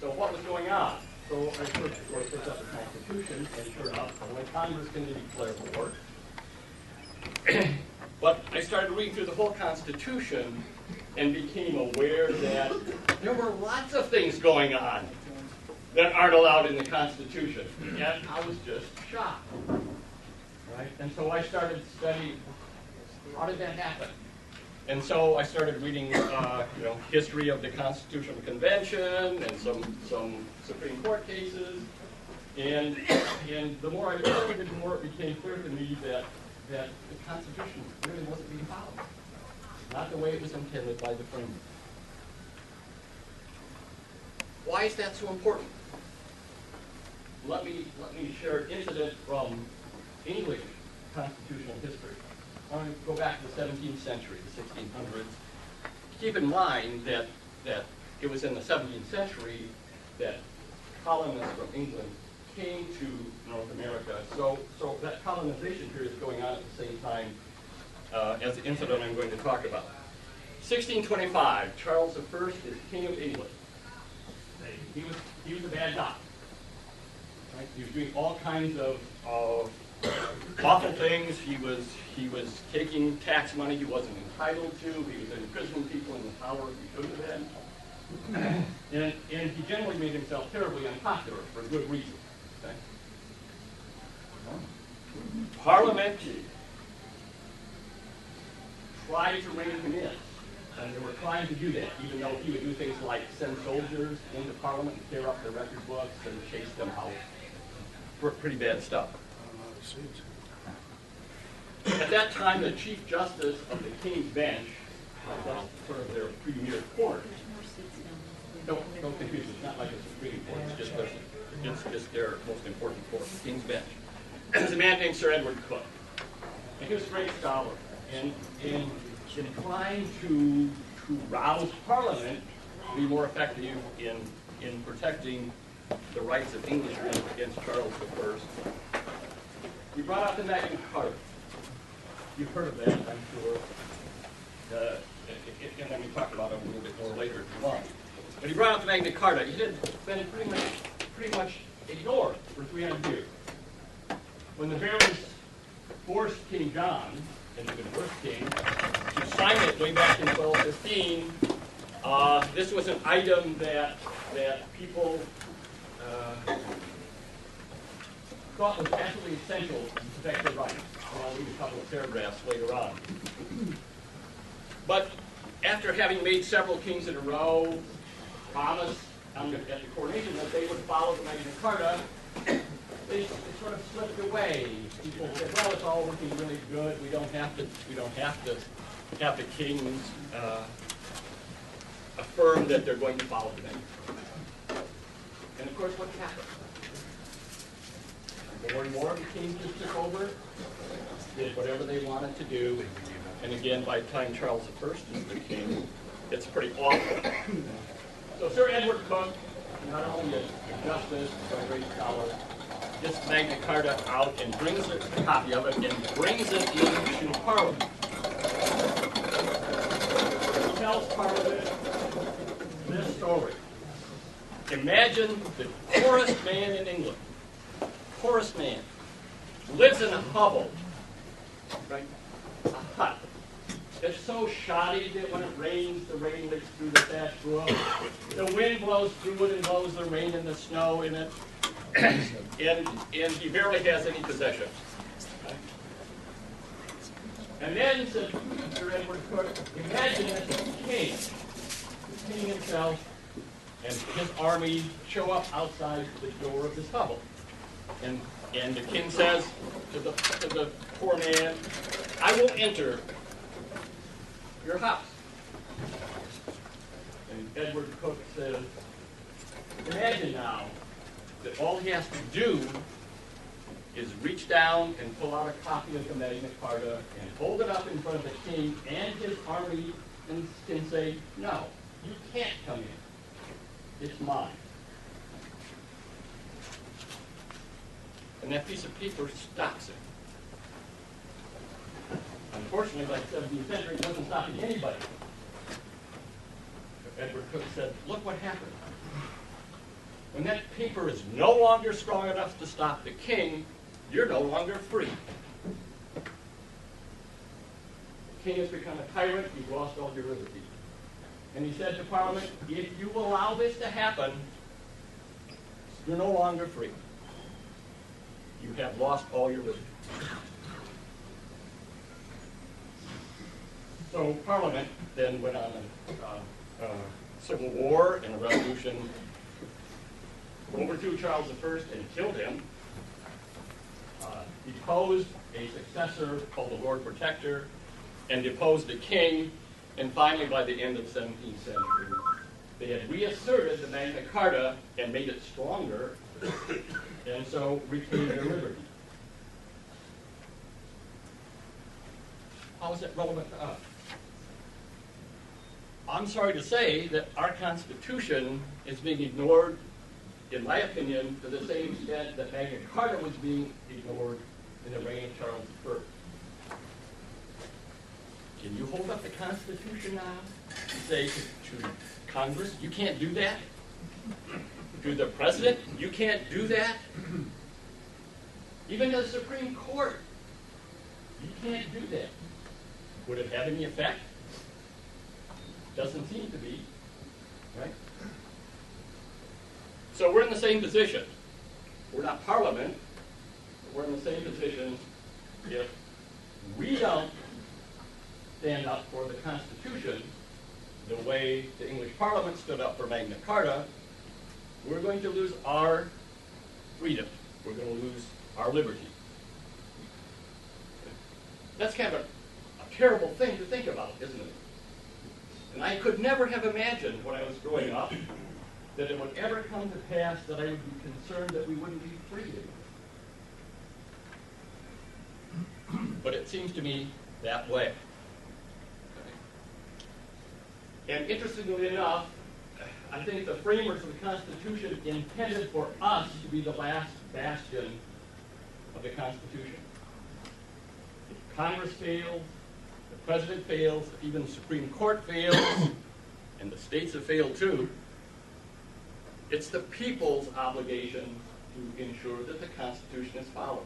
So what was going on? So I first, of course, looked up the Constitution, and sure enough, when Congress can declare war. But I started reading through the whole Constitution and became aware that there were lots of things going on that aren't allowed in the Constitution. And I was just shocked. Right? And so I started studying, how did that happen? And so I started reading, history of the Constitutional Convention and some Supreme Court cases. And the more I learned, the more it became clear to me that the Constitution really wasn't being followed. Not the way it was intended by the framers. Why is that so important? Let me share an incident from English constitutional history. I want to go back to the 17th century, the 1600s. Keep in mind that it was in the 17th century that colonists from England came to North America. So that colonization period is going on at the same time as the incident I'm going to talk about. 1625, Charles I is King of England. He was a bad guy. Right? He was doing all kinds of awful things. He was taking tax money he wasn't entitled to. He was imprisoning people in the Tower he shouldn't have been. And he generally made himself terribly unpopular for good reason. Okay? Parliament tried to rein him in. And they were trying to do that, even though he would do things like send soldiers into Parliament and tear up their record books and chase them out. Pretty bad stuff. At that time, the Chief Justice of the King's Bench, that's sort of their premier court. Don't confuse it. It's not like a Supreme Court. It's just their most important court, the King's Bench. There's a man named Sir Edward Coke. And he was a great scholar. And inclined to rouse Parliament to be more effective in protecting the rights of Englishmen against Charles I. He brought out the Magna Carta. You've heard of that, I'm sure. And then we talk about it a little bit more later if you want. But he brought out the Magna Carta. It had been pretty much ignored for 300 years. When the barons forced King John, and the first king, to sign it way back in 1215, this was an item that people thought was absolutely essential to protect their rights. And I'll read a couple of paragraphs later on. But after having made several kings in a row promise at the coronation that they would follow the Magna Carta, they sort of slipped away. People said, "Well, it's all working really good. We don't have to have the kings affirm that they're going to follow the Magna Carta." And of course, what happened? More and more of the kings just took over, did whatever they wanted to do, and again, by the time Charles I is the king, it's pretty awful. So Sir Edward Coke, not only a justice but a great scholar, gets Magna Carta out and brings a copy of it and brings it into Parliament. He tells Parliament this story. Imagine the poorest man in England, poorest man, lives in a hovel, right? A hut. It's so shoddy that when it rains, the rain leaks through the thatched roof. The wind blows through it and blows the rain and the snow in it. And he barely has any possessions. Right? And then, said Sir Edward Coke, imagine that the king himself and his army show up outside the door of this hovel. And the king says to the poor man, "I will enter your house." And Edward Coke says, imagine now that all he has to do is reach down and pull out a copy of the Magna Carta and hold it up in front of the king and his army and can say, "No, you can't come in. It's mine." And that piece of paper stops it. Unfortunately, by the 17th century, it wasn't stopping anybody. Edward Coke said, "Look what happened. When that paper is no longer strong enough to stop the king, you're no longer free. The king has become a tyrant, you've lost all your liberty. And he said to Parliament, if you allow this to happen, you're no longer free. You have lost all your liberty. So Parliament then went on a civil war and a revolution, overthrew Charles I and killed him, deposed a successor called the Lord Protector, and deposed the king, and finally by the end of the 17th century, they had reasserted the Magna Carta and made it stronger, and so retained their liberty. How is that relevant to us? I'm sorry to say that our Constitution is being ignored, in my opinion, to the same extent that Magna Carta was being ignored in the reign of Charles I. Can you hold up the Constitution now and say to Congress, you can't do that? To the President, you can't do that? Even to the Supreme Court, you can't do that. Would it have any effect? Doesn't seem to be, right? So we're in the same position. We're not Parliament, but we're in the same position if we don't stand up for the Constitution the way the English Parliament stood up for Magna Carta. We're going to lose our freedom. We're going to lose our liberty. That's kind of a terrible thing to think about, isn't it? And I could never have imagined when I was growing up that it would ever come to pass that I would be concerned that we wouldn't be free anymore. But it seems to me that way. And interestingly enough, I think the framers of the Constitution intended for us to be the last bastion of the Constitution. If Congress fails, the President fails, if even the Supreme Court fails, and the states have failed too, it's the people's obligation to ensure that the Constitution is followed.